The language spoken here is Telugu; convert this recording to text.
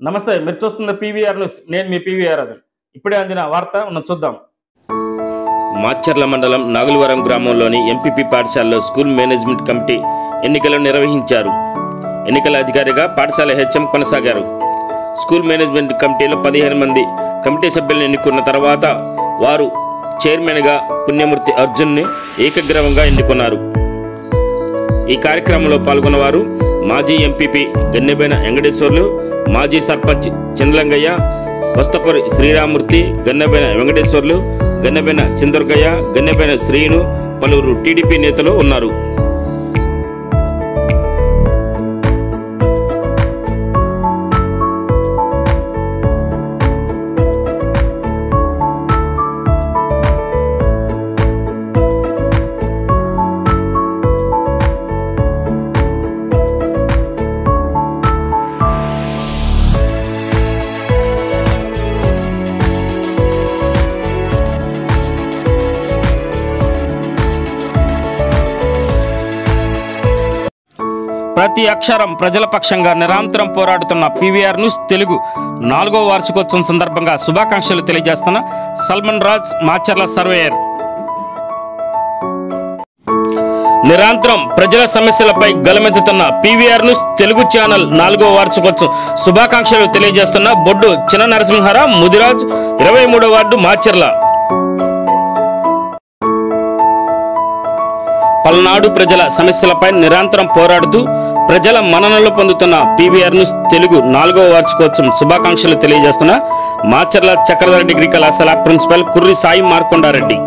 నమస్తే, మీరు చూస్తున్న పీవీఆర్ న్యూస్. నేను మీ పీవీఆర్. ఇప్పుడే అందిన వార్త చూద్దాం. మాచర్ల మండలం నాగులవరం గ్రామంలోని ఎంపీపీ పాఠశాలలో స్కూల్ మేనేజ్మెంట్ కమిటీ ఎన్నికలను నిర్వహించారు. ఎన్నికల అధికారిగా పాఠశాల హెచ్ఎం కొనసాగారు. స్కూల్ మేనేజ్మెంట్ కమిటీలో 15 మంది కమిటీ సభ్యులను ఎన్నుకున్న తర్వాత వారు చైర్మన్గా పుణ్యమూర్తి అర్జున్ని ఏకగ్రీవంగా ఎన్నుకున్నారు. ఈ కార్యక్రమంలో పాల్గొన్నవారు మాజీ ఎంపీపీ గన్నెబైన వెంకటేశ్వర్లు, మాజీ సర్పంచ్ చంద్రంగయ్య, వస్తపూరి శ్రీరామూర్తి, గన్నెబైన వెంకటేశ్వర్లు, గన్నెబైన చంద్రగయ్య, గన్నెబైన శ్రీను, పలువురు టీడీపీ నేతలు ఉన్నారు. ప్రతి అక్షరం ప్రజల పక్షంగా నిరంతరం పోరాడుతున్న పీవీఆర్ న్యూస్ తెలుగు 4వ వార్షికోత్సవం సందర్భంగా శుభాకాంక్షలు తెలియజేస్తున్న సల్మాన్ రాజ్ మాచర్ల సర్వేయర్. నిరంతరం ప్రజల సమస్యలపై గలమెత్తుతున్న పీవీఆర్ న్యూస్ తెలుగు ఛానల్ 4వ వార్షికోత్సవం శుభాకాంక్షలు తెలియజేస్తున్న బొడ్డు చిన్న నరసింహారావు ముదిరాజ్, 23వ వార్డు మాచర్ల. పల్నాడు ప్రజల సమస్యలపై నిరంతరం పోరాడుతూ ప్రజల మన్ననలు పొందుతున్న పీవీఆర్ న్యూస్ తెలుగు 4వ వార్షికోత్సవం శుభాకాంక్షలు తెలియజేస్తున్న మాచర్ల చక్రధర డిగ్రీ కళాశాల ప్రిన్సిపల్ కుర్రి సాయి మార్కొండారెడ్డి.